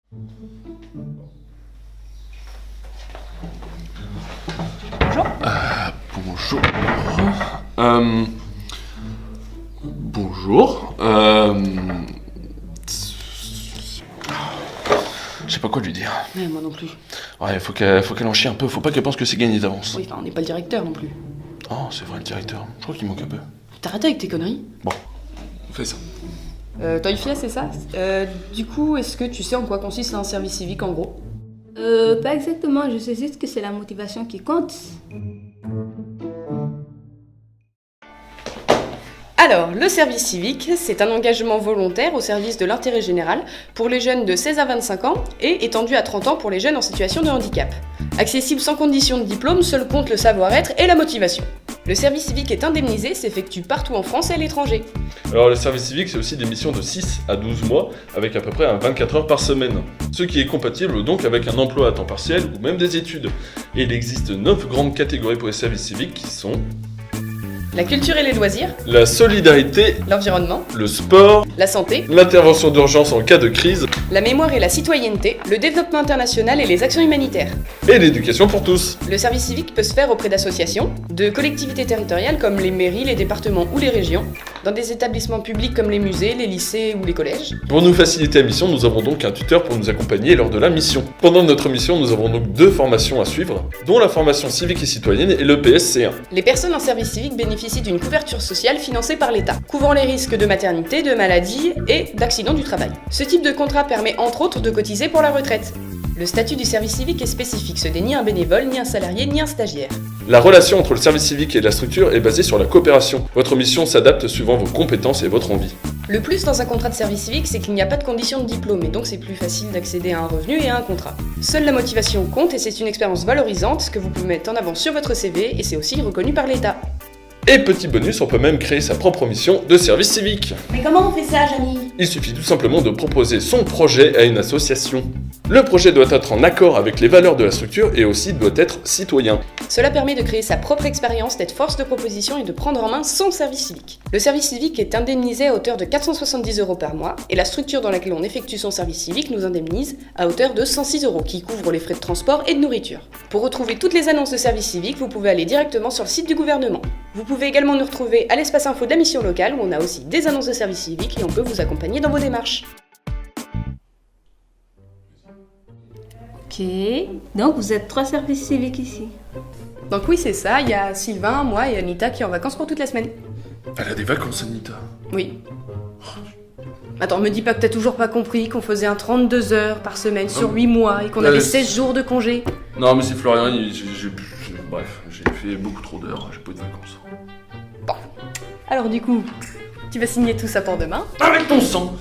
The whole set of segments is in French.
Bonjour. Bonjour. Bonjour. Je sais pas quoi lui dire. Ouais, moi non plus. Ouais, faut qu'elle en chie un peu, faut pas qu'elle pense que c'est gagné d'avance. Oui, enfin, on n'est pas le directeur non plus. Oh, c'est vrai, le directeur. Je crois qu'il manque un peu. T'arrêtes avec tes conneries. Bon, on fait ça. Toyfia, c'est ça. Du coup, est-ce que tu sais en quoi consiste un service civique en gros? Pas exactement, je sais juste que c'est la motivation qui compte. Alors, le service civique, c'est un engagement volontaire au service de l'intérêt général pour les jeunes de 16 à 25 ans et étendu à 30 ans pour les jeunes en situation de handicap. Accessible sans condition de diplôme, seul compte le savoir-être et la motivation. Le service civique est indemnisé, s'effectue partout en France et à l'étranger. Alors le service civique, c'est aussi des missions de 6 à 12 mois, avec à peu près 24 heures par semaine. Ce qui est compatible donc avec un emploi à temps partiel ou même des études. Et il existe 9 grandes catégories pour les services civiques qui sont La culture et les loisirs, la solidarité, l'environnement, le sport, la santé, l'intervention d'urgence en cas de crise la mémoire et la citoyenneté, le développement international et les actions humanitaires. et l'éducation pour tous. Le service civique peut se faire auprès d'associations, de collectivités territoriales comme les mairies, les départements ou les régions, dans des établissements publics comme les musées, les lycées ou les collèges. Pour nous faciliter la mission, nous avons donc un tuteur pour nous accompagner lors de la mission. Pendant notre mission, nous avons donc 2 formations à suivre, dont la formation civique et citoyenne et le PSC1. Les personnes en service civique bénéficient d'une couverture sociale financée par l'État, couvrant les risques de maternité, de maladie et d'accident du travail. Ce type de contrat permet entre autres de cotiser pour la retraite. Le statut du service civique est spécifique, ce n'est ni un bénévole, ni un salarié, ni un stagiaire. La relation entre le service civique et la structure est basée sur la coopération. Votre mission s'adapte suivant vos compétences et votre envie. Le plus dans un contrat de service civique, c'est qu'il n'y a pas de condition de diplôme et donc c'est plus facile d'accéder à un revenu et à un contrat. Seule la motivation compte et c'est une expérience valorisante que vous pouvez mettre en avant sur votre CV et c'est aussi reconnu par l'État. Et petit bonus, on peut même créer sa propre mission de service civique. Mais comment on fait ça, Jamy? Il suffit tout simplement de proposer son projet à une association. Le projet doit être en accord avec les valeurs de la structure et aussi doit être citoyen. Cela permet de créer sa propre expérience, d'être force de proposition et de prendre en main son service civique. Le service civique est indemnisé à hauteur de 470 € par mois et la structure dans laquelle on effectue son service civique nous indemnise à hauteur de 106 € qui couvre les frais de transport et de nourriture. Pour retrouver toutes les annonces de service civique, vous pouvez aller directement sur le site du gouvernement. Vous pouvez également nous retrouver à l'espace info de la mission locale où on a aussi des annonces de service civique et on peut vous accompagner dans vos démarches. Ok, donc vous êtes 3 services civiques ici. Donc oui, c'est ça, il y a Sylvain, moi et Anita qui est en vacances pour toute la semaine. Elle a des vacances, Anita. Oui. Attends, me dis pas que t'as toujours pas compris qu'on faisait un 32 heures par semaine sur 8 mois et qu'on avait 16 jours de congé. Non, mais c'est Florian, bref, j'ai fait beaucoup trop d'heures, j'ai pas eu de vacances. Alors du coup, tu vas signer tout ça pour demain. Avec ton sang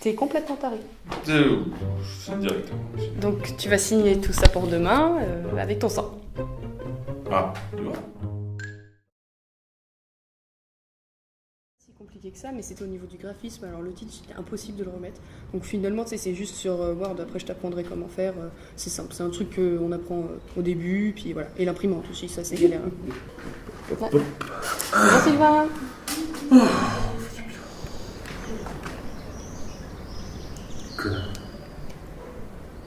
T'es complètement taré. C'est directement. Donc tu vas signer tout ça pour demain avec ton sang. Ah, tu vois. C'est compliqué que ça, mais c'était au niveau du graphisme. Alors le titre, c'était impossible de le remettre. Donc finalement, tu sais, c'est juste sur Word. Après, je t'apprendrai comment faire. C'est simple, c'est un truc qu'on apprend au début, puis voilà. Et l'imprimante aussi, ça c'est galère. Ouais. Bonjour Sylvain.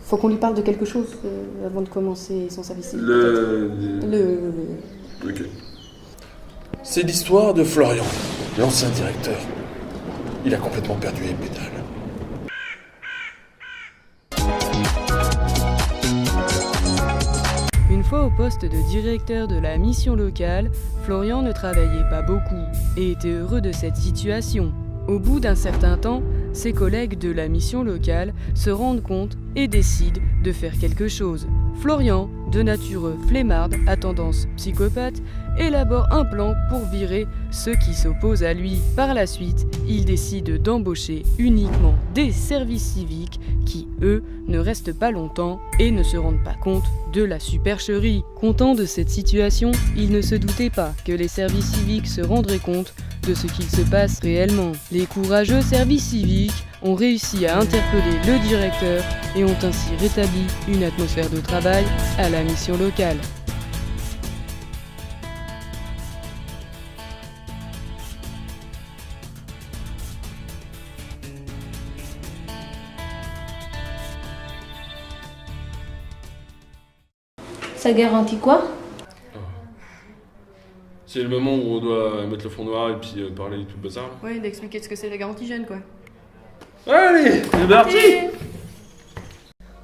Faut qu'on lui parle de quelque chose avant de commencer son service civique. Ok. C'est l'histoire de Florian, l'ancien directeur. Il a complètement perdu les pédales. Une fois au poste de directeur de la mission locale, Florian ne travaillait pas beaucoup et était heureux de cette situation. Au bout d'un certain temps, ses collègues de la mission locale se rendent compte et décident de faire quelque chose. Florian, de nature flemmarde à tendance psychopathe, élabore un plan pour virer ceux qui s'opposent à lui. Par la suite, il décide d'embaucher uniquement des services civiques qui, eux, ne restent pas longtemps et ne se rendent pas compte de la supercherie. Content de cette situation, il ne se doutait pas que les services civiques se rendraient compte de ce qu'il se passe réellement. Les courageux services civiques ont réussi à interpeller le directeur et ont ainsi rétabli une atmosphère de travail à la mission locale. Ça garantit quoi? C'est le moment où on doit mettre le fond noir et puis parler tout le bazar. Là. Oui, d'expliquer ce que c'est la garantie jeune, quoi. Allez, c'est parti.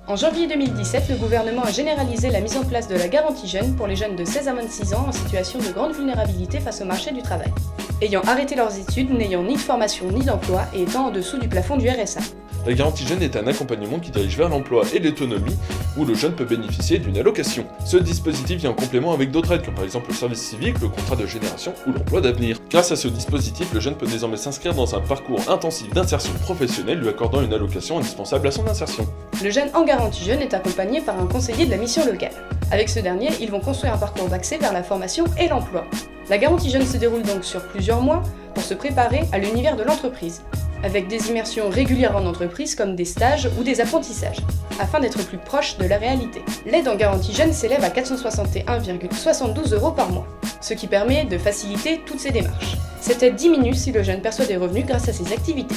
En janvier 2017, le gouvernement a généralisé la mise en place de la garantie jeune pour les jeunes de 16 à 26 ans en situation de grande vulnérabilité face au marché du travail, ayant arrêté leurs études, n'ayant ni de formation ni d'emploi et étant en dessous du plafond du RSA. La garantie jeune est un accompagnement qui dirige vers l'emploi et l'autonomie où le jeune peut bénéficier d'une allocation. Ce dispositif vient en complément avec d'autres aides comme par exemple le service civique, le contrat de génération ou l'emploi d'avenir. Grâce à ce dispositif, le jeune peut désormais s'inscrire dans un parcours intensif d'insertion professionnelle lui accordant une allocation indispensable à son insertion. Le jeune en garantie jeune est accompagné par un conseiller de la mission locale. Avec ce dernier, ils vont construire un parcours d'accès vers la formation et l'emploi. La garantie jeune se déroule donc sur plusieurs mois pour se préparer à l'univers de l'entreprise, avec des immersions régulières en entreprise comme des stages ou des apprentissages, afin d'être plus proche de la réalité. L'aide en garantie jeune s'élève à 461,72 € par mois, ce qui permet de faciliter toutes ces démarches. Cette aide diminue si le jeune perçoit des revenus grâce à ses activités.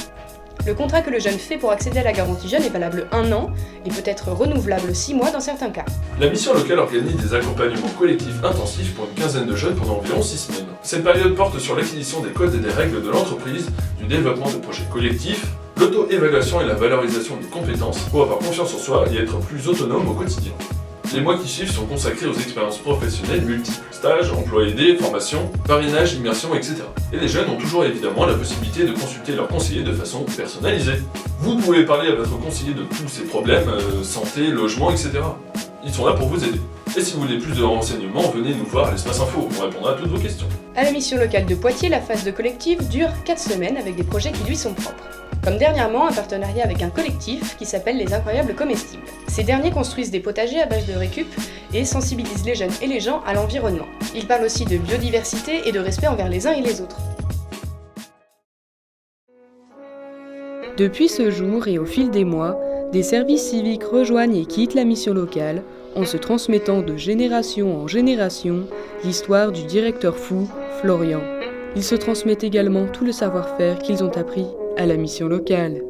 Le contrat que le jeune fait pour accéder à la garantie jeune est valable 1 an et peut être renouvelable 6 mois dans certains cas. La mission locale organise des accompagnements collectifs intensifs pour une quinzaine de jeunes pendant environ 6 semaines. Cette période porte sur l'acquisition des codes et des règles de l'entreprise, du développement de projets collectifs, l'auto-évaluation et la valorisation des compétences pour avoir confiance en soi et être plus autonome au quotidien. Les mois qui suivent sont consacrés aux expériences professionnelles multiples, stages, emplois aidés, formations, parrainage, immersion, etc. Et les jeunes ont toujours évidemment la possibilité de consulter leur conseiller de façon personnalisée. Vous pouvez parler à votre conseiller de tous ces problèmes, santé, logement, etc. Ils sont là pour vous aider. Et si vous voulez plus de renseignements, venez nous voir à l'Espace Info, on répondra à toutes vos questions. À la mission locale de Poitiers, la phase de collectif dure 4 semaines avec des projets qui lui sont propres. Comme dernièrement, un partenariat avec un collectif qui s'appelle Les Incroyables Comestibles. Ces derniers construisent des potagers à base de récup et sensibilisent les jeunes et les gens à l'environnement. Ils parlent aussi de biodiversité et de respect envers les uns et les autres. Depuis ce jour et au fil des mois, des services civiques rejoignent et quittent la mission locale en se transmettant de génération en génération l'histoire du directeur fou, Florian. Ils se transmettent également tout le savoir-faire qu'ils ont appris à la mission locale.